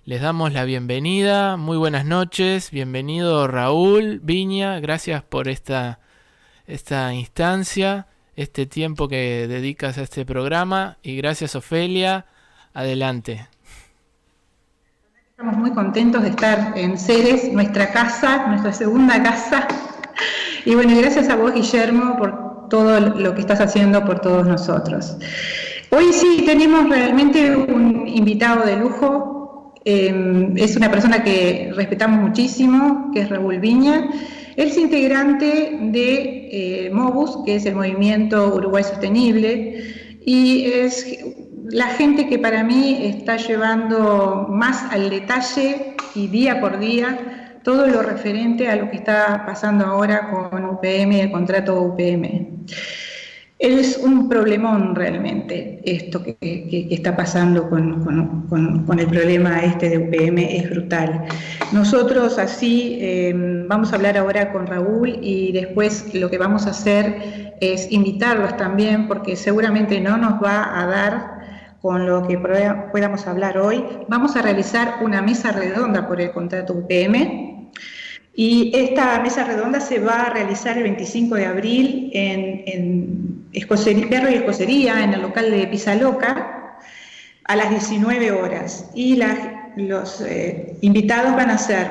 Les damos la bienvenida. Muy buenas noches. Bienvenido Raúl Viña. Gracias por esta instancia, este tiempo que dedicas a este programa. Y gracias, Ofelia. Adelante. Estamos muy contentos de estar en Ceres, nuestra casa, nuestra segunda casa. Y bueno, gracias a vos, Guillermo, por todo lo que estás haciendo por todos nosotros. Hoy sí tenemos realmente un invitado de lujo. Es una persona que respetamos muchísimo, que es Raúl Viña. Él es integrante de MOBUS, que es el Movimiento Uruguay Sostenible, y es la gente que para mí está llevando más al detalle y día por día todo lo referente a lo que está pasando ahora con UPM, el contrato UPM. Es un problemón realmente esto que está pasando con el problema este de UPM, es brutal. Nosotros así vamos a hablar ahora con Raúl y después lo que vamos a hacer es invitarlos también, porque seguramente no nos va a dar con lo que podamos hablar hoy. Vamos a realizar una mesa redonda por el contrato UPM. Y esta mesa redonda se va a realizar el 25 de abril en Perro y Escocería, en el local de Pisaloca, a las 19 horas. Y los invitados van a ser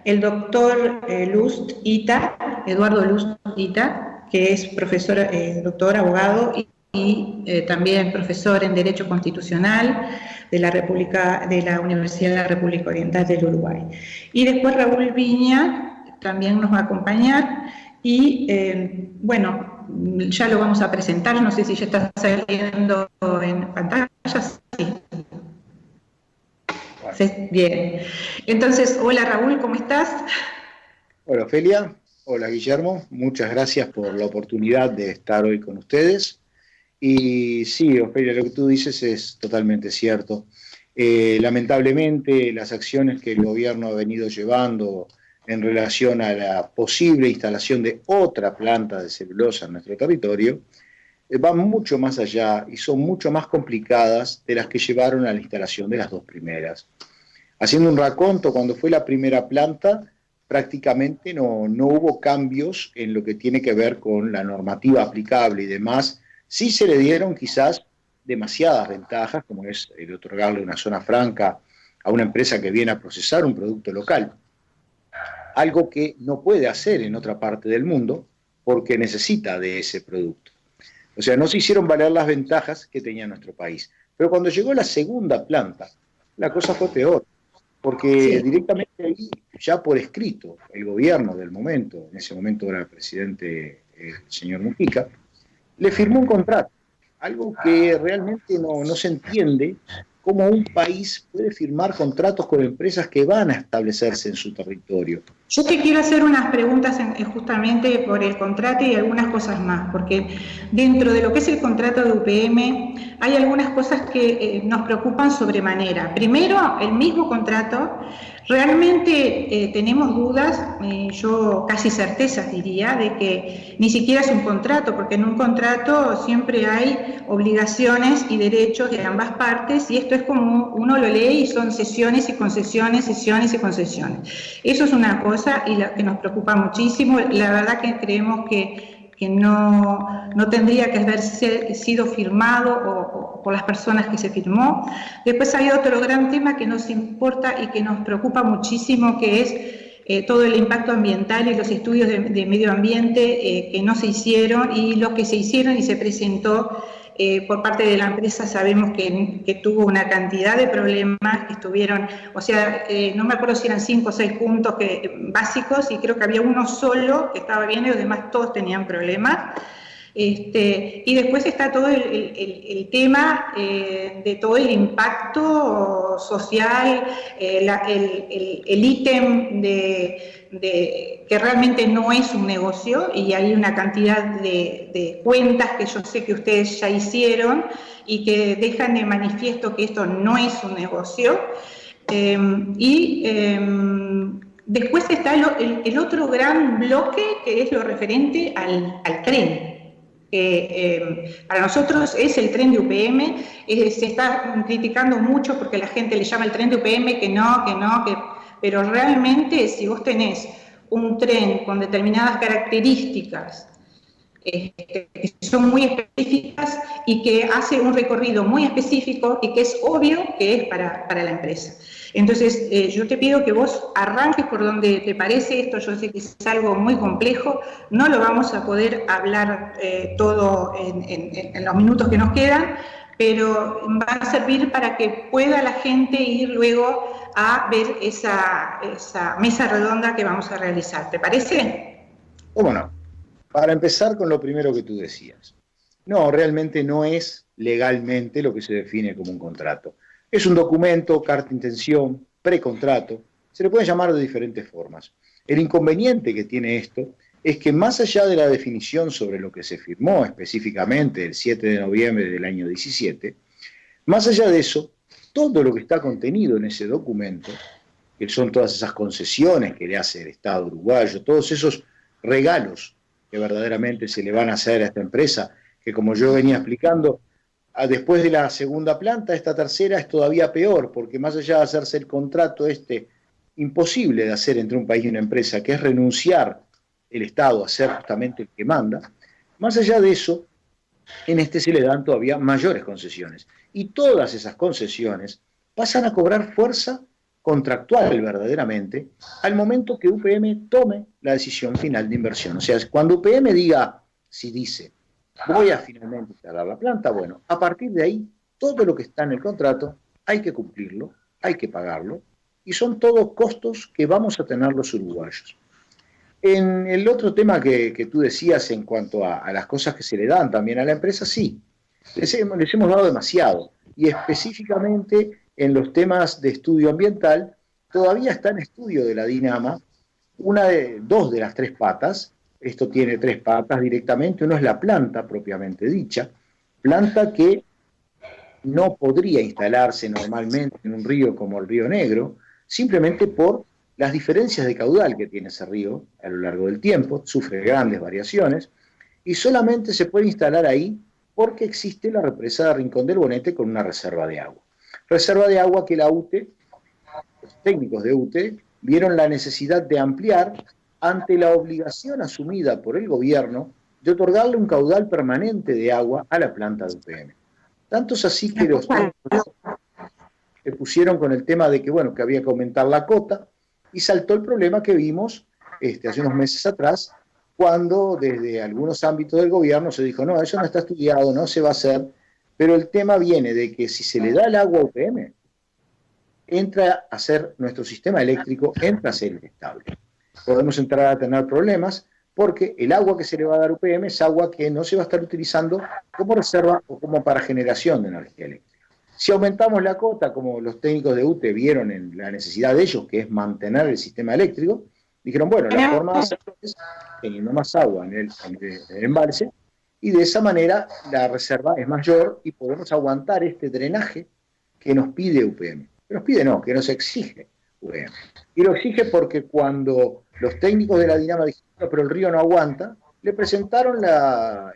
el doctor Lust Ita, Eduardo Lust Ita, que es profesor, doctor, abogado y también profesor en Derecho Constitucional de la Universidad de la República Oriental del Uruguay. Y después Raúl Viña también nos va a acompañar y bueno, ya lo vamos a presentar, no sé si ya está saliendo en pantalla. Sí. Bueno. Sí, bien. Entonces, hola Raúl, ¿cómo estás? Hola Ofelia, hola Guillermo, muchas gracias por la oportunidad de estar hoy con ustedes. Y sí, Ofelia, lo que tú dices es totalmente cierto. Lamentablemente, las acciones que el gobierno ha venido llevando en relación a la posible instalación de otra planta de celulosa en nuestro territorio, van mucho más allá y son mucho más complicadas de las que llevaron a la instalación de las dos primeras. Haciendo un raconto, cuando fue la primera planta, prácticamente no hubo cambios en lo que tiene que ver con la normativa aplicable y demás. Sí se le dieron quizás demasiadas ventajas, como es el otorgarle una zona franca a una empresa que viene a procesar un producto local. Algo que no puede hacer en otra parte del mundo porque necesita de ese producto. O sea, no se hicieron valer las ventajas que tenía nuestro país. Pero cuando llegó la segunda planta, la cosa fue peor, porque sí, directamente ahí, ya por escrito, el gobierno del momento, en ese momento era el presidente, el señor Mujica, le firmó un contrato, algo que realmente no se entiende cómo un país puede firmar contratos con empresas que van a establecerse en su territorio. Yo te quiero hacer unas preguntas justamente por el contrato y algunas cosas más, porque dentro de lo que es el contrato de UPM hay algunas cosas que nos preocupan sobremanera. Primero, el mismo contrato, realmente tenemos dudas, yo casi certezas diría, de que ni siquiera es un contrato, porque en un contrato siempre hay obligaciones y derechos de ambas partes, y esto es como uno lo lee y son cesiones y concesiones, cesiones y concesiones. Eso es una cosa y la que nos preocupa muchísimo. La verdad que creemos que no tendría que haber sido firmado o por las personas que se firmó. Después hay otro gran tema que nos importa y que nos preocupa muchísimo, que es todo el impacto ambiental y los estudios de medio ambiente que no se hicieron, y los que se hicieron y se presentó por parte de la empresa sabemos que tuvo una cantidad de problemas que estuvieron, o sea, no me acuerdo si eran 5 o 6 puntos básicos, y creo que había uno solo que estaba bien y los demás todos tenían problemas. Y después está todo el tema de todo el impacto social, el ítem que realmente no es un negocio, y hay una cantidad de cuentas que yo sé que ustedes ya hicieron y que dejan de manifiesto que esto no es un negocio. Después está el otro gran bloque, que es lo referente al CREN. Para nosotros es el tren de UPM, se está criticando mucho porque la gente le llama el tren de UPM, pero realmente si vos tenés un tren con determinadas características que son muy específicas y que hace un recorrido muy específico y que es obvio que es para la empresa. Entonces, yo te pido que vos arranques por donde te parece esto. Yo sé que es algo muy complejo, no lo vamos a poder hablar todo en los minutos que nos quedan, pero va a servir para que pueda la gente ir luego a ver esa mesa redonda que vamos a realizar. ¿Te parece? ¿Cómo no? Para empezar con lo primero que tú decías. No, realmente no es legalmente lo que se define como un contrato. Es un documento, carta de intención, precontrato, se le puede llamar de diferentes formas. El inconveniente que tiene esto es que más allá de la definición sobre lo que se firmó específicamente el 7 de noviembre del año 17, más allá de eso, todo lo que está contenido en ese documento, que son todas esas concesiones que le hace el Estado uruguayo, todos esos regalos que verdaderamente se le van a hacer a esta empresa, que como yo venía explicando, después de la segunda planta, esta tercera es todavía peor, porque más allá de hacerse el contrato imposible de hacer entre un país y una empresa, que es renunciar el Estado a ser justamente el que manda, más allá de eso, en se le dan todavía mayores concesiones. Y todas esas concesiones pasan a cobrar fuerza contractual verdaderamente al momento que UPM tome la decisión final de inversión. O sea, cuando UPM dice, voy a finalmente instalar la planta, bueno, a partir de ahí, todo lo que está en el contrato hay que cumplirlo, hay que pagarlo, y son todos costos que vamos a tener los uruguayos. En el otro tema que tú decías en cuanto a las cosas que se le dan también a la empresa, sí, les hemos dado demasiado, y específicamente en los temas de estudio ambiental, todavía está en estudio de la Dinama dos de las tres patas. Esto tiene tres patas directamente. Uno es la planta propiamente dicha, planta que no podría instalarse normalmente en un río como el Río Negro, simplemente por las diferencias de caudal que tiene ese río a lo largo del tiempo, sufre grandes variaciones, y solamente se puede instalar ahí porque existe la represa de Rincón del Bonete con una reserva de agua. Reserva de agua que la UTE, los técnicos de UTE, vieron la necesidad de ampliar ante la obligación asumida por el gobierno de otorgarle un caudal permanente de agua a la planta de UPM. Tanto es así que los técnicos se pusieron con el tema de que, bueno, que había que aumentar la cota, y saltó el problema que vimos hace unos meses atrás, cuando desde algunos ámbitos del gobierno se dijo, no, eso no está estudiado, no se va a hacer. Pero el tema viene de que si se le da el agua a UPM, entra a ser nuestro sistema eléctrico, entra a ser inestable. Podemos entrar a tener problemas porque el agua que se le va a dar a UPM es agua que no se va a estar utilizando como reserva o como para generación de energía eléctrica. Si aumentamos la cota, como los técnicos de UTE vieron en la necesidad de ellos, que es mantener el sistema eléctrico, dijeron, bueno, la forma de hacerlo es teniendo más agua en el embalse, y de esa manera la reserva es mayor y podemos aguantar este drenaje que nos pide UPM. Que nos pide no, que nos exige UPM. Y lo exige porque cuando los técnicos de la Dinama dijeron, no, pero el río no aguanta, le presentaron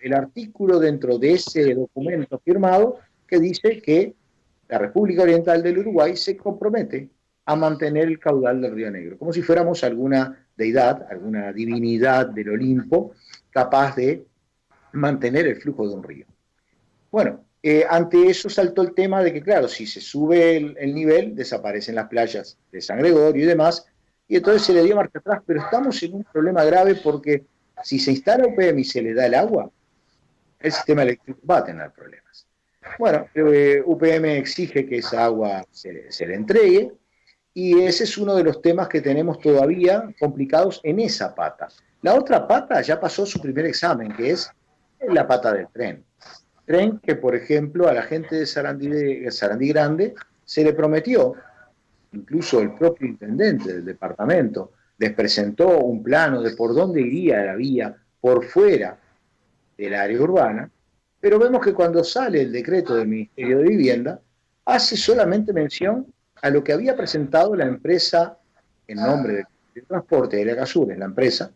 el artículo dentro de ese documento firmado que dice que la República Oriental del Uruguay se compromete a mantener el caudal del Río Negro, como si fuéramos alguna deidad, alguna divinidad del Olimpo, capaz de mantener el flujo de un río. Bueno, ante eso saltó el tema de que, claro, si se sube el nivel, desaparecen las playas de San Gregorio y demás, y entonces se le dio marcha atrás, pero estamos en un problema grave porque si se instala UPM y se le da el agua, el sistema eléctrico va a tener problemas. Bueno, UPM exige que esa agua se le entregue, y ese es uno de los temas que tenemos todavía complicados en esa pata. La otra pata ya pasó su primer examen, que es la pata del tren. Tren que, por ejemplo, a la gente de Sarandí Grande se le prometió, incluso el propio intendente del departamento les presentó un plano de por dónde iría la vía por fuera del área urbana, pero vemos que cuando sale el decreto del Ministerio de Vivienda, hace solamente mención a lo que había presentado la empresa en nombre de transporte de la Casur, es la empresa,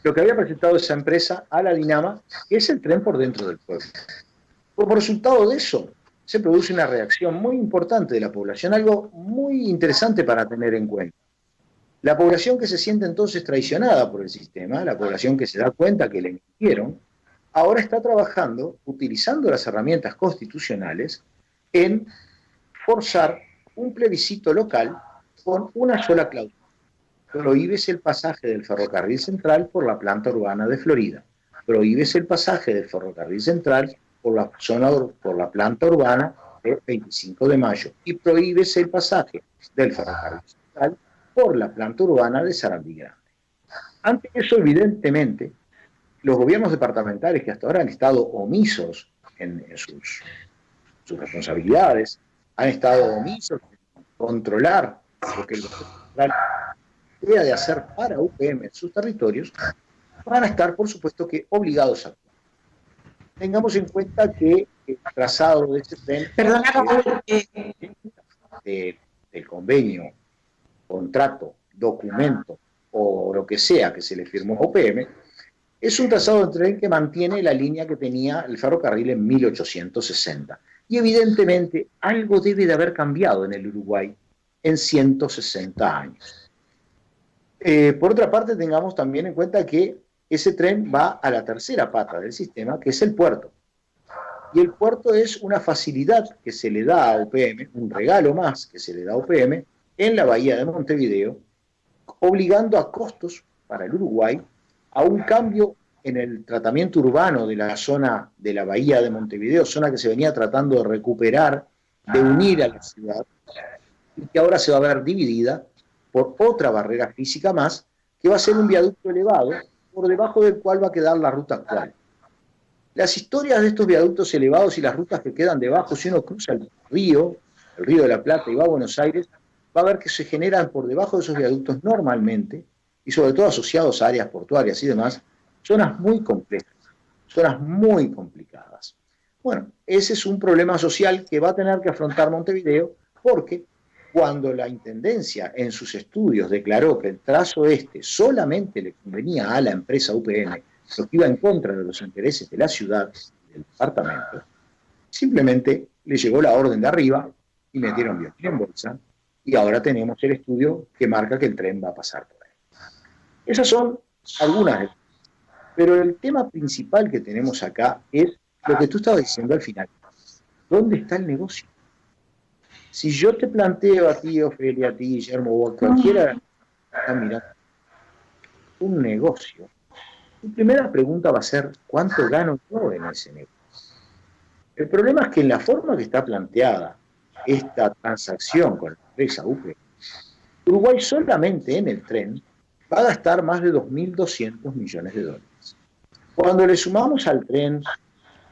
lo que había presentado esa empresa a la Dinama, que es el tren por dentro del pueblo. Como resultado de eso, se produce una reacción muy importante de la población, algo muy interesante para tener en cuenta. La población que se siente entonces traicionada por el sistema, la población que se da cuenta que le mintieron, ahora está trabajando, utilizando las herramientas constitucionales, en forzar un plebiscito local con una sola cláusula. Prohíbes el pasaje del ferrocarril central por la planta urbana de Florida. Prohíbes el pasaje del ferrocarril central por la planta urbana de 25 de Mayo. Y prohíbes el pasaje del ferrocarril central por la planta urbana de Sarandí Grande. Ante eso, evidentemente, los gobiernos departamentales que hasta ahora han estado omisos en sus responsabilidades, han estado omisos en controlar lo que el gobierno central debe de hacer para UPM en sus territorios, van a estar, por supuesto, que obligados a actuar. Tengamos en cuenta que el trazado de este tren del convenio, contrato, documento o lo que sea que se le firmó a UPM, es un trazado de tren que mantiene la línea que tenía el ferrocarril en 1860. Y evidentemente algo debe de haber cambiado en el Uruguay en 160 años. Por otra parte, tengamos también en cuenta que ese tren va a la tercera pata del sistema, que es el puerto. Y el puerto es una facilidad que se le da a UPM, un regalo más que se le da a UPM en la bahía de Montevideo, obligando a costos para el Uruguay a un cambio en el tratamiento urbano de la zona de la bahía de Montevideo, zona que se venía tratando de recuperar, de unir a la ciudad, y que ahora se va a ver dividida por otra barrera física más, que va a ser un viaducto elevado, por debajo del cual va a quedar la ruta actual. Las historias de estos viaductos elevados y las rutas que quedan debajo, si uno cruza el río de la Plata y va a Buenos Aires, va a ver que se generan por debajo de esos viaductos normalmente, y sobre todo asociados a áreas portuarias y demás, zonas muy complejas, zonas muy complicadas. Bueno, ese es un problema social que va a tener que afrontar Montevideo, porque cuando la Intendencia en sus estudios declaró que el trazo solamente le convenía a la empresa UPM, lo que iba en contra de los intereses de la ciudad y del departamento, simplemente le llegó la orden de arriba y metieron bien en bolsa, y ahora tenemos el estudio que marca que el tren va a pasar por ahí. Esas son algunas de las cosas. Pero el tema principal que tenemos acá es lo que tú estabas diciendo al final. ¿Dónde está el negocio? Si yo te planteo a ti, Ofelia, a ti, Guillermo, o a cualquiera que está mirando un negocio, tu primera pregunta va a ser, ¿cuánto gano yo en ese negocio? El problema es que en la forma que está planteada esta transacción con la empresa UPM, Uruguay solamente en el tren va a gastar más de 2.200 millones de dólares. Cuando le sumamos al tren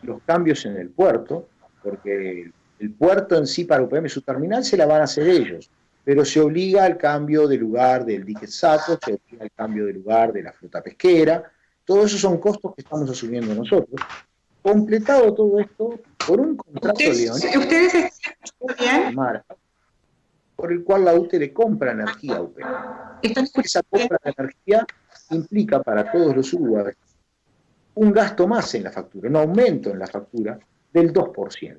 los cambios en el puerto, porque el puerto en sí para UPM, su terminal se la van a hacer ellos, pero se obliga al cambio de lugar del dique Saco, se obliga al cambio de lugar de la flota pesquera, todos esos son costos que estamos asumiendo nosotros. Completado todo esto por un contrato leonino. ¿Ustedes están bien? Por el cual la UTE le compra energía a UPM. Esa compra de energía implica para todos los uruguayos un gasto más en la factura, un aumento en la factura del 2%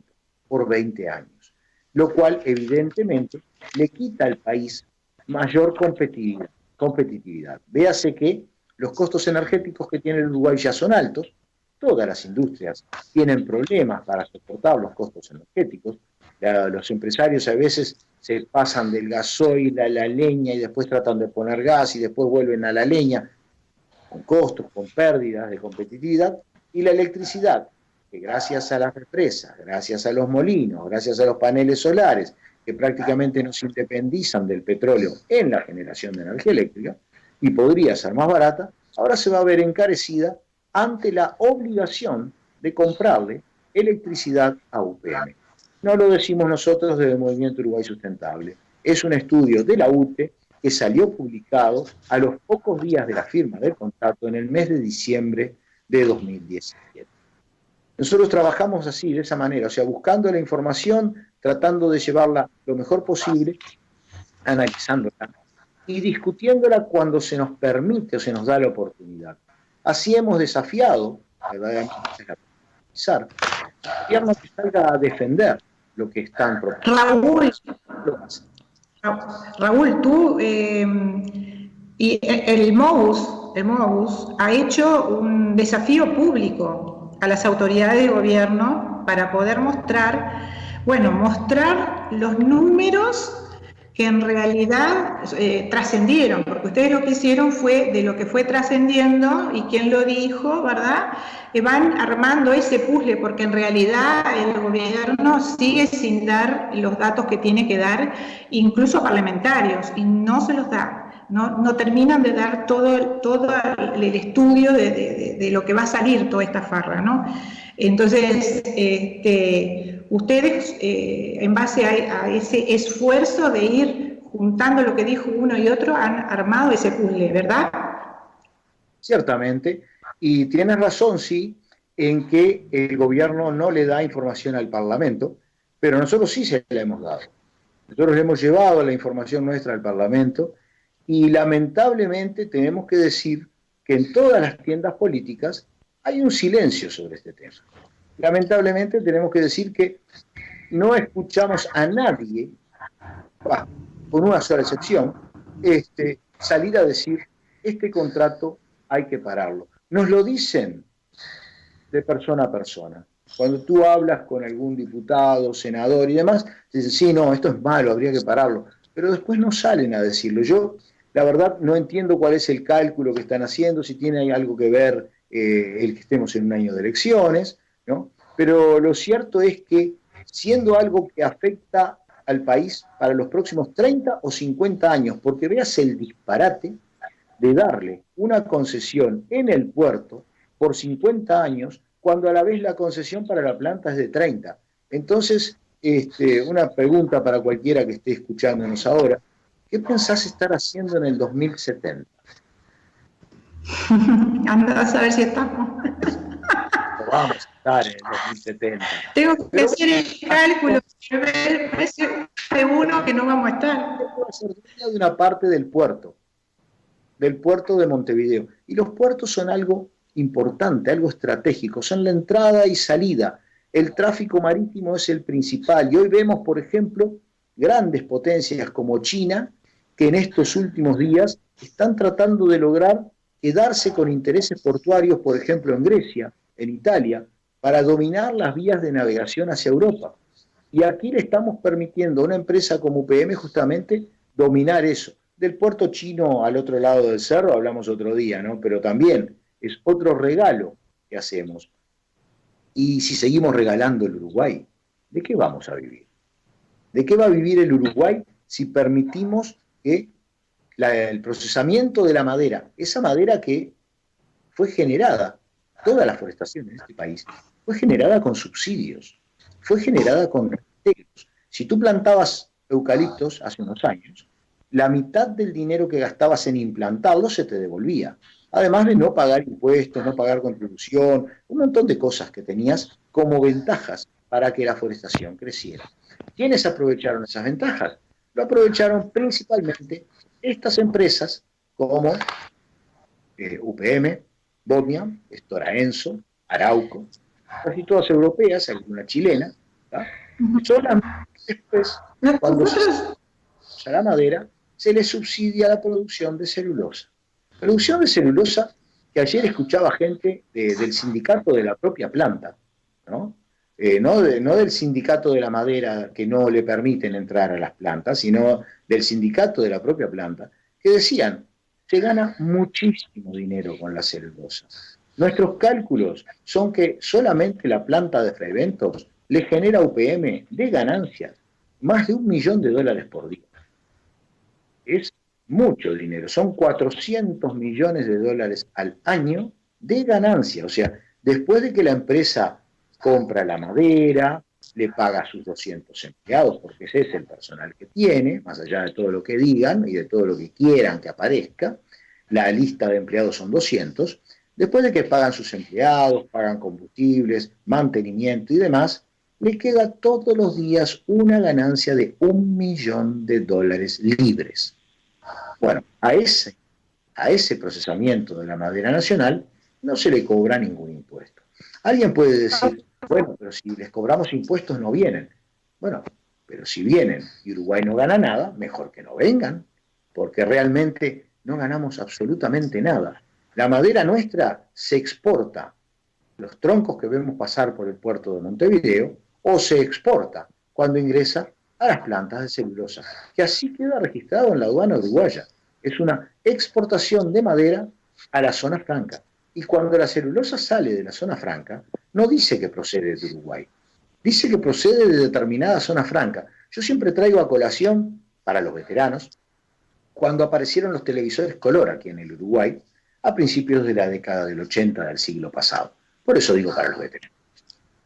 por 20 años, lo cual evidentemente le quita al país mayor competitividad. Véase que los costos energéticos que tiene el Uruguay ya son altos, todas las industrias tienen problemas para soportar los costos energéticos, los empresarios a veces se pasan del gasoil a la leña y después tratan de poner gas y después vuelven a la leña, con costos, con pérdidas de competitividad, y la electricidad, que gracias a las represas, gracias a los molinos, gracias a los paneles solares, que prácticamente no se independizan del petróleo en la generación de energía eléctrica, y podría ser más barata, ahora se va a ver encarecida ante la obligación de comprarle electricidad a UPM. No lo decimos nosotros desde el Movimiento Uruguay Sustentable, es un estudio de la UTE que salió publicado a los pocos días de la firma del contrato en el mes de diciembre de 2017. Nosotros trabajamos así, de esa manera, o sea, buscando la información, tratando de llevarla lo mejor posible, analizándola y discutiéndola cuando se nos permite o se nos da la oportunidad. Así hemos desafiado, verdaderamente, el gobierno que salga a defender lo que están proponiendo. Raúl, tú y el MOUS ha hecho un desafío público a las autoridades de gobierno para poder mostrar los números que en realidad trascendieron, porque ustedes lo que hicieron fue de lo que fue trascendiendo y quién lo dijo, ¿verdad? Van armando ese puzzle, porque en realidad el gobierno sigue sin dar los datos que tiene que dar, incluso parlamentarios, y no se los da. No terminan de dar todo el estudio de lo que va a salir toda esta farra, ¿no? Entonces, ustedes, en base a ese esfuerzo de ir juntando lo que dijo uno y otro, han armado ese puzzle, ¿verdad? Ciertamente, y tienes razón, sí, en que el gobierno no le da información al Parlamento, pero nosotros sí se la hemos dado. Nosotros le hemos llevado la información nuestra al Parlamento y lamentablemente tenemos que decir que en todas las tiendas políticas hay un silencio sobre este tema. Lamentablemente tenemos que decir que no escuchamos a nadie, con una sola excepción, salir a decir, este contrato hay que pararlo. Nos lo dicen de persona a persona. Cuando tú hablas con algún diputado, senador y demás, dicen, sí, no, esto es malo, habría que pararlo. Pero después no salen a decirlo. Yo, la verdad, no entiendo cuál es el cálculo que están haciendo, si tiene algo que ver el que estemos en un año de elecciones, ¿no? Pero lo cierto es que, siendo algo que afecta al país para los próximos 30 o 50 años, porque veas el disparate de darle una concesión en el puerto por 50 años, cuando a la vez la concesión para la planta es de 30. Entonces, una pregunta para cualquiera que esté escuchándonos ahora, ¿qué pensás estar haciendo en el 2070? Anda a saber si estamos. No vamos a estar en el 2070. Tengo que hacer el cálculo, parece seguro que no vamos a estar. De una parte del puerto de Montevideo. Y los puertos son algo importante, algo estratégico, son la entrada y salida. El tráfico marítimo es el principal. Y hoy vemos, por ejemplo, grandes potencias como China, que en estos últimos días están tratando de lograr quedarse con intereses portuarios, por ejemplo, en Grecia, en Italia, para dominar las vías de navegación hacia Europa. Y aquí le estamos permitiendo a una empresa como UPM justamente dominar eso. Del puerto chino al otro lado del cerro hablamos otro día, ¿no? Pero también es otro regalo que hacemos. Y si seguimos regalando el Uruguay, ¿de qué vamos a vivir? ¿De qué va a vivir el Uruguay si permitimos que el procesamiento de la madera, esa madera que fue generada, toda la forestación en este país, fue generada con subsidios, fue generada con regalos? Si tú plantabas eucaliptos hace unos años, la mitad del dinero que gastabas en implantarlo se te devolvía. Además de no pagar impuestos, no pagar contribución, un montón de cosas que tenías como ventajas para que la forestación creciera. ¿Quiénes aprovecharon esas ventajas? Lo aprovecharon principalmente estas empresas como UPM, Bosnia, Stora Enso, Arauco, casi todas europeas, alguna chilena, ¿tá? Solamente después, cuando se usa la madera, se le subsidia la producción de celulosa. Producción de celulosa que ayer escuchaba gente del sindicato de la propia planta, ¿no? No del sindicato de la madera que no le permiten entrar a las plantas, sino del sindicato de la propia planta, que decían, se gana muchísimo dinero con la celulosa. Nuestros cálculos son que solamente la planta de Freyventos le genera a UPM de ganancias más de $1 millón por día. Es mucho dinero, son 400 millones de dólares al año de ganancia. O sea, después de que la empresa compra la madera, le paga a sus 200 empleados, porque ese es el personal que tiene, más allá de todo lo que digan y de todo lo que quieran que aparezca, la lista de empleados son 200, después de que pagan sus empleados, pagan combustibles, mantenimiento y demás, le queda todos los días una ganancia de $1 millón libres. Bueno, a ese procesamiento de la madera nacional no se le cobra ningún impuesto. Alguien puede decir, bueno, pero si les cobramos impuestos no vienen. Bueno, pero si vienen y Uruguay no gana nada, mejor que no vengan, porque realmente no ganamos absolutamente nada. La madera nuestra se exporta, los troncos que vemos pasar por el puerto de Montevideo, o se exporta cuando ingresa a las plantas de celulosa, que así queda registrado en la aduana uruguaya. Es una exportación de madera a la zona franca. Y cuando la celulosa sale de la zona franca, no dice que procede de Uruguay, dice que procede de determinada zona franca. Yo siempre traigo a colación, para los veteranos, cuando aparecieron los televisores color aquí en el Uruguay, a principios de la década del 80 del siglo pasado. Por eso digo para los veteranos.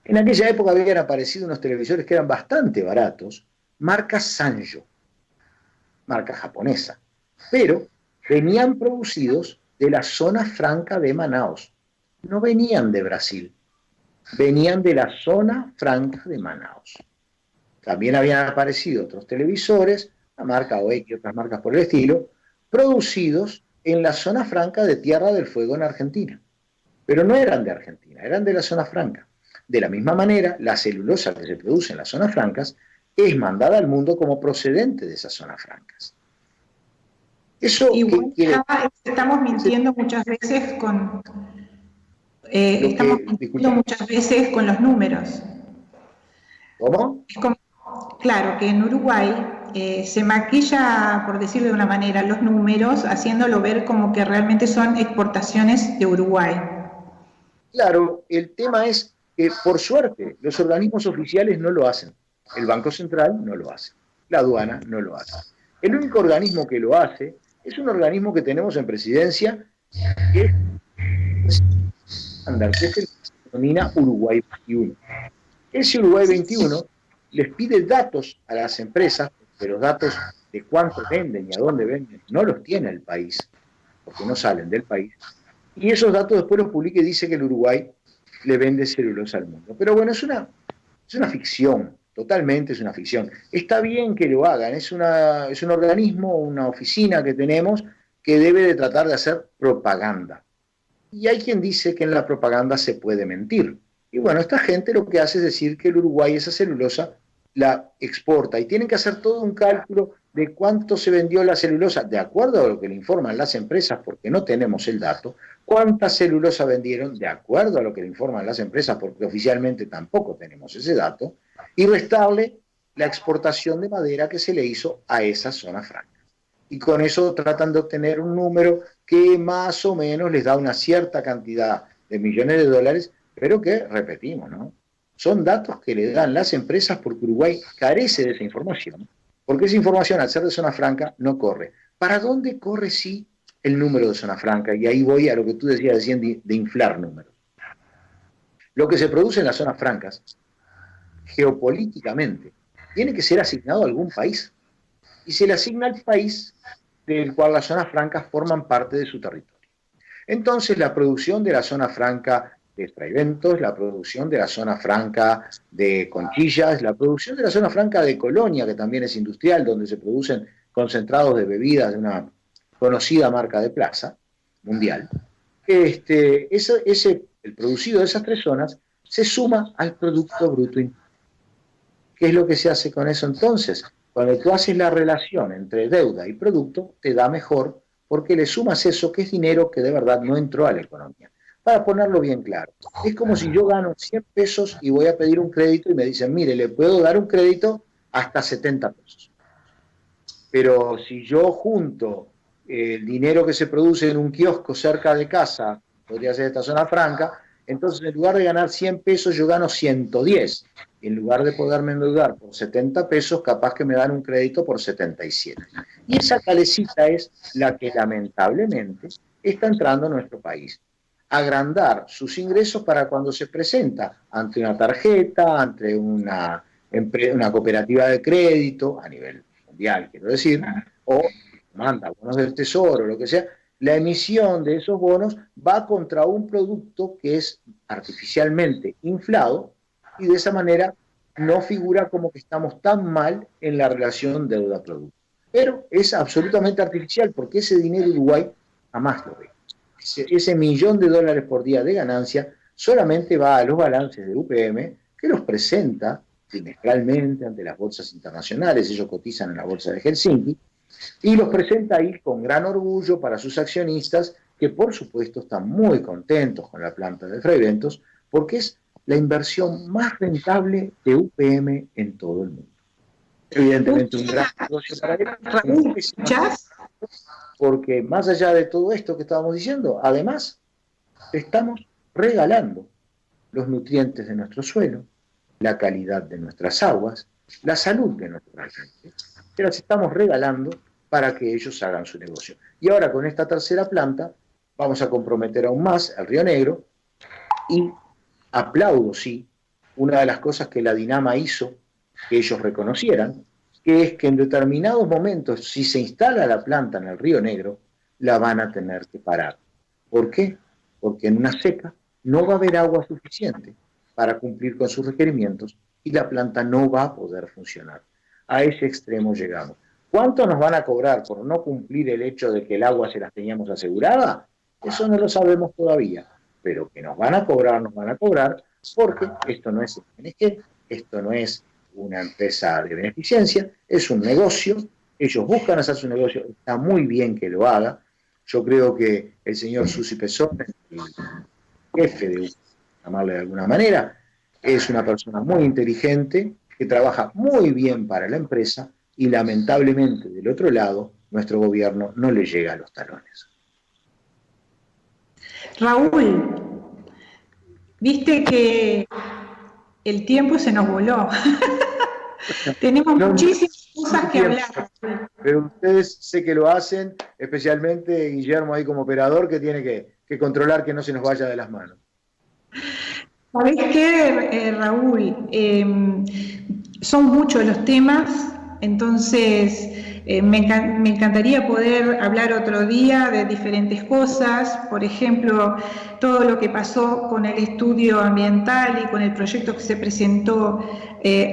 En aquella época habían aparecido unos televisores que eran bastante baratos, marca Sanyo, marca japonesa, pero venían producidos de la zona franca de Manaos. No venían de Brasil, venían de la zona franca de Manaos. También habían aparecido otros televisores, la marca OEC y otras marcas por el estilo, producidos en la zona franca de Tierra del Fuego en Argentina. Pero no eran de Argentina, eran de la zona franca. De la misma manera, la celulosa que se produce en las zonas francas es mandada al mundo como procedente de esas zonas francas. Eso igual estamos mintiendo muchas veces con muchas veces con los números. ¿Cómo? Claro, que en Uruguay se maquilla, por decirlo de una manera, los números, haciéndolo ver como que realmente son exportaciones de Uruguay. Claro, el tema es que, por suerte, los organismos oficiales no lo hacen. El Banco Central no lo hace. La aduana no lo hace. El único organismo que lo hace es un organismo que tenemos en presidencia, que es el que se denomina Uruguay 21. Ese Uruguay 21 les pide datos a las empresas, pero los datos de cuánto venden y a dónde venden no los tiene el país, porque no salen del país. Y esos datos después los publica y dice que el Uruguay le vende celulosa al mundo. Pero bueno, es una ficción, totalmente es una ficción. Está bien que lo hagan, es un organismo, una oficina que tenemos que debe de tratar de hacer propaganda. Y hay quien dice que en la propaganda se puede mentir. Y bueno, esta gente lo que hace es decir que el Uruguay esa celulosa la exporta y tienen que hacer todo un cálculo de cuánto se vendió la celulosa, de acuerdo a lo que le informan las empresas, porque no tenemos el dato, cuánta celulosa vendieron, de acuerdo a lo que le informan las empresas, porque oficialmente tampoco tenemos ese dato, y restarle la exportación de madera que se le hizo a esa zona franca. Y con eso tratan de obtener un número que más o menos les da una cierta cantidad de millones de dólares, pero que, repetimos, ¿no? Son datos que le dan las empresas porque Uruguay carece de esa información, porque esa información, al ser de zona franca, no corre. ¿Para dónde corre sí el número de zona franca? Y ahí voy a lo que tú decías de inflar números. Lo que se produce en las zonas francas, geopolíticamente, tiene que ser asignado a algún país. Y se le asigna al país del cual las zonas francas forman parte de su territorio. Entonces, la producción de la zona franca de Fraiventos, la producción de la zona franca de Conchillas, la producción de la zona franca de Colonia, que también es industrial, donde se producen concentrados de bebidas de una conocida marca de plaza mundial. El producido de esas tres zonas se suma al Producto Bruto Interno. ¿Qué es lo que se hace con eso entonces? Cuando tú haces la relación entre deuda y producto, te da mejor porque le sumas eso, que es dinero que de verdad no entró a la economía. Para ponerlo bien claro, es como si yo gano 100 pesos y voy a pedir un crédito y me dicen, mire, le puedo dar un crédito hasta 70 pesos. Pero si yo junto el dinero que se produce en un kiosco cerca de casa, podría ser esta zona franca, entonces en lugar de ganar 100 pesos yo gano 110. En lugar de poderme endeudar por 70 pesos, capaz que me dan un crédito por 77. Y esa calecita es la que lamentablemente está entrando a nuestro país. Agrandar sus ingresos para cuando se presenta ante una tarjeta, ante una cooperativa de crédito, a nivel mundial, quiero decir, o manda bonos del tesoro, lo que sea, la emisión de esos bonos va contra un producto que es artificialmente inflado y de esa manera no figura como que estamos tan mal en la relación deuda-producto. Pero es absolutamente artificial porque ese dinero Uruguay jamás lo ve. ese $1.000.000 por día de ganancia solamente va a los balances de UPM, que los presenta trimestralmente ante las bolsas internacionales. Ellos cotizan en la bolsa de Helsinki, y los presenta ahí con gran orgullo para sus accionistas, que por supuesto están muy contentos con la planta de Freyventos, porque es la inversión más rentable de UPM en todo el mundo. Evidentemente un gran negocio para ellos, porque más allá de todo esto que estábamos diciendo, además estamos regalando los nutrientes de nuestro suelo, la calidad de nuestras aguas, la salud de nuestra gente. Se las estamos regalando para que ellos hagan su negocio. Y ahora con esta tercera planta vamos a comprometer aún más al Río Negro, y aplaudo, sí, una de las cosas que la Dinama hizo, que ellos reconocieran, que es que en determinados momentos, si se instala la planta en el Río Negro, la van a tener que parar. ¿Por qué? Porque en una seca no va a haber agua suficiente para cumplir con sus requerimientos y la planta no va a poder funcionar. A ese extremo llegamos. ¿Cuánto nos van a cobrar por no cumplir el hecho de que el agua se las teníamos asegurada? Eso no lo sabemos todavía, pero que nos van a cobrar, porque esto no es ONG, esto no es una empresa de beneficencia, es un negocio, ellos buscan hacer su negocio, está muy bien que lo haga. Yo creo que el señor Susi Pezón, el jefe de llamarle de alguna manera, es una persona muy inteligente, que trabaja muy bien para la empresa, y lamentablemente del otro lado, nuestro gobierno no le llega a los talones. Raúl, viste que el tiempo se nos voló. Tenemos muchísimas cosas que hablar. Pero ustedes sé que lo hacen, especialmente Guillermo ahí como operador, que tiene que controlar que no se nos vaya de las manos. ¿Sabés qué, Raúl? Son muchos los temas, entonces me encantaría poder hablar otro día de diferentes cosas, por ejemplo, todo lo que pasó con el estudio ambiental y con el proyecto que se presentó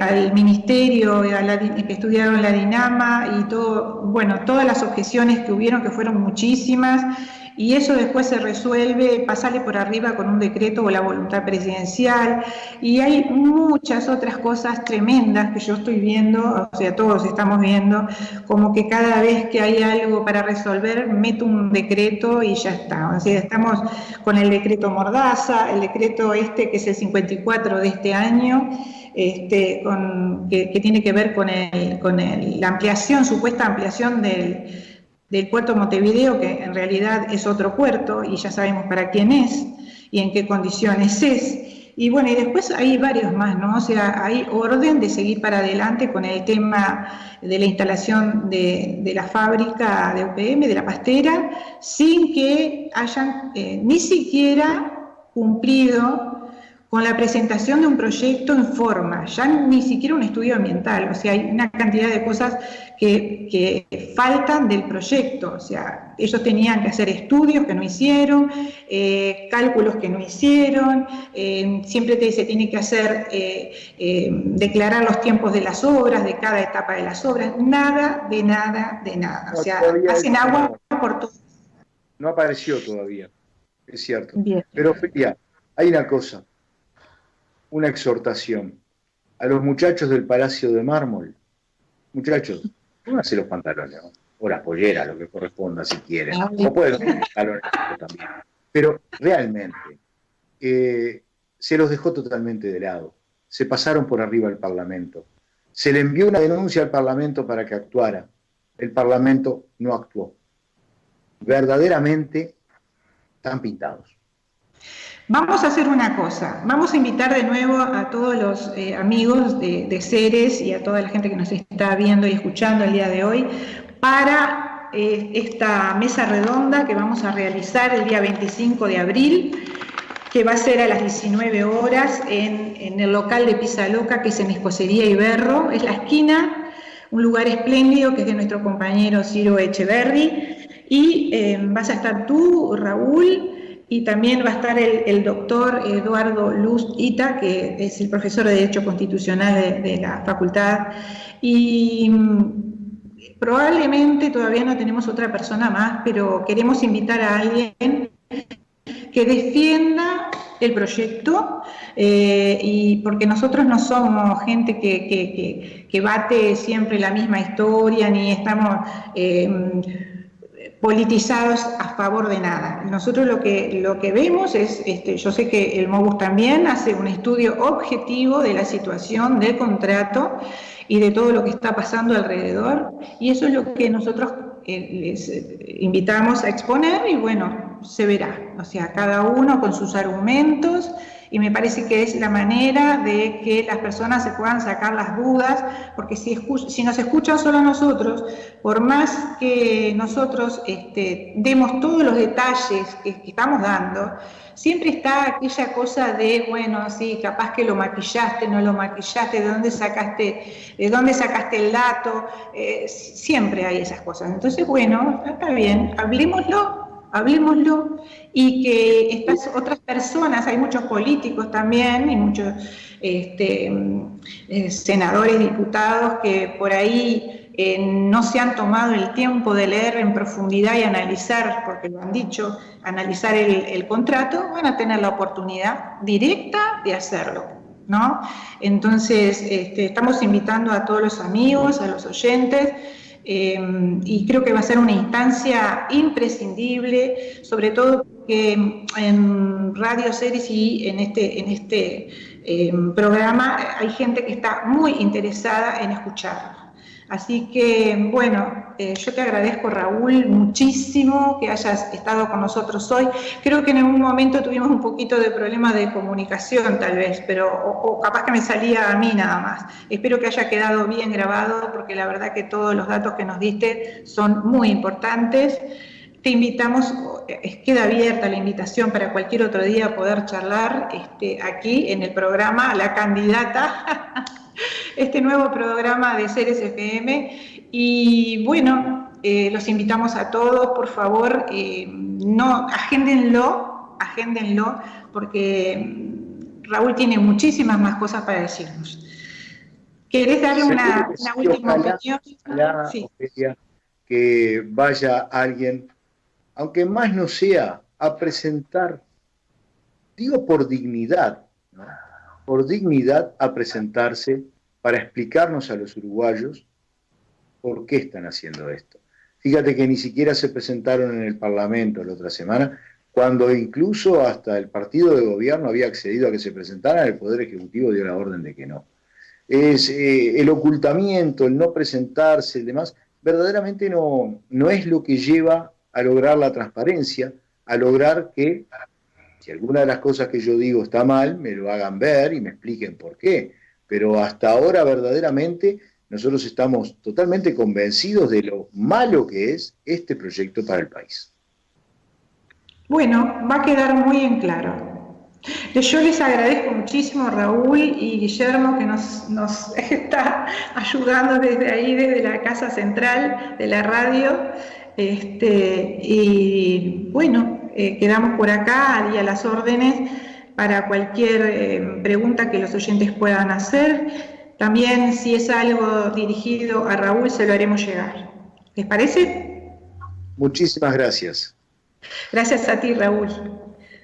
al Ministerio, que estudiaron la Dinama, y todo, bueno, todas las objeciones que hubieron, que fueron muchísimas, y eso después se resuelve, pasarle por arriba con un decreto o la voluntad presidencial, y hay muchas otras cosas tremendas que yo estoy viendo, o sea, todos estamos viendo, como que cada vez que hay algo para resolver, meto un decreto y ya está. O sea, estamos con el decreto Mordaza, el decreto que es el 54 de este año, que tiene que ver con la ampliación, supuesta ampliación del puerto Montevideo, que en realidad es otro puerto y ya sabemos para quién es y en qué condiciones es. Y bueno, y después hay varios más, ¿no? O sea, hay orden de seguir para adelante con el tema de la instalación de la fábrica de UPM, de la pastera, sin que hayan ni siquiera cumplido con la presentación de un proyecto en forma, ya ni siquiera un estudio ambiental. O sea, hay una cantidad de cosas que faltan del proyecto. O sea, ellos tenían que hacer estudios que no hicieron, cálculos que no hicieron, siempre se tiene que hacer, declarar los tiempos de las obras, de cada etapa de las obras, nada. O sea, hacen agua por todo. No apareció todavía, es cierto. Bien. Pero, Felia, hay una cosa, una exhortación a los muchachos del Palacio de Mármol. Muchachos, pónganse los pantalones, ¿no? O las polleras, lo que corresponda si quieren, o pueden los pantalones también. Pero realmente se los dejó totalmente de lado, se pasaron por arriba al Parlamento, se le envió una denuncia al Parlamento para que actuara, el Parlamento no actuó. Verdaderamente están pintados. Vamos a hacer una cosa, vamos a invitar de nuevo a todos los amigos de Ceres y a toda la gente que nos está viendo y escuchando el día de hoy para esta mesa redonda que vamos a realizar el día 25 de abril, que va a ser a las 19 horas en el local de Pizza Loca, que es en Escocería y Berro, es la esquina, un lugar espléndido que es de nuestro compañero Ciro Echeverry, y vas a estar tú, Raúl, y también va a estar el doctor Eduardo Luz Ita, que es el profesor de Derecho Constitucional de la facultad, y probablemente todavía no tenemos otra persona más, pero queremos invitar a alguien que defienda el proyecto, y porque nosotros no somos gente que bate siempre la misma historia, ni estamos politizados a favor de nada. Nosotros lo que vemos es, yo sé que el MOBUS también hace un estudio objetivo de la situación del contrato y de todo lo que está pasando alrededor, y eso es lo que nosotros les invitamos a exponer, y bueno, se verá, o sea, cada uno con sus argumentos, y me parece que es la manera de que las personas se puedan sacar las dudas, porque si nos escuchan solo a nosotros, por más que nosotros demos todos los detalles que estamos dando, siempre está aquella cosa de, bueno, sí, capaz que lo maquillaste, no lo maquillaste, de dónde sacaste el dato, siempre hay esas cosas. Entonces, bueno, está bien, hablemoslo, y que estas otras personas, hay muchos políticos también, y muchos senadores, diputados, que por ahí no se han tomado el tiempo de leer en profundidad y analizar, porque lo han dicho, analizar el contrato, van a tener la oportunidad directa de hacerlo, ¿no? Entonces, estamos invitando a todos los amigos, a los oyentes, y creo que va a ser una instancia imprescindible, sobre todo porque en Radio Ceres y en este programa hay gente que está muy interesada en escucharlo. Así que, bueno, yo te agradezco, Raúl, muchísimo que hayas estado con nosotros hoy. Creo que en algún momento tuvimos un poquito de problema de comunicación, tal vez, pero o capaz que me salía a mí nada más. Espero que haya quedado bien grabado, porque la verdad que todos los datos que nos diste son muy importantes. Te invitamos, queda abierta la invitación para cualquier otro día poder charlar aquí en el programa La Candidata, este nuevo programa de Ceres FM. Y bueno, los invitamos a todos, por favor, agéndenlo, porque Raúl tiene muchísimas más cosas para decirnos. ¿Querés darle una última opinión? Sí. Ofelia, que vaya alguien, aunque más no sea, a presentar, digo por dignidad, ¿no? Por dignidad, a presentarse para explicarnos a los uruguayos por qué están haciendo esto. Fíjate que ni siquiera se presentaron en el Parlamento la otra semana, cuando incluso hasta el partido de gobierno había accedido a que se presentaran, el Poder Ejecutivo dio la orden de que no. Es el ocultamiento, el no presentarse, el demás, verdaderamente no es lo que lleva a lograr la transparencia, a lograr que, si alguna de las cosas que yo digo está mal, me lo hagan ver y me expliquen por qué. Pero hasta ahora, verdaderamente, nosotros estamos totalmente convencidos de lo malo que es este proyecto para el país. Bueno, va a quedar muy en claro. Yo les agradezco muchísimo, Raúl y Guillermo, que nos está ayudando desde ahí, desde la casa central de la radio. Y bueno, quedamos por acá y a las órdenes para cualquier pregunta que los oyentes puedan hacer. También, si es algo dirigido a Raúl, se lo haremos llegar. ¿Les parece? Muchísimas gracias. Gracias a ti, Raúl.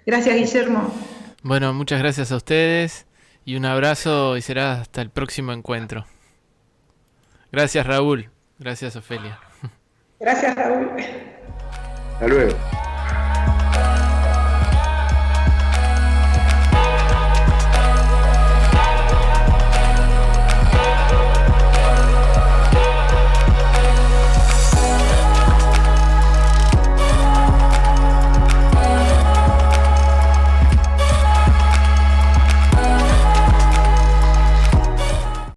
Gracias, Guillermo. Bueno, muchas gracias a ustedes y un abrazo, y será hasta el próximo encuentro. Gracias, Raúl. Gracias, Ofelia. Gracias, Raúl. Hasta luego.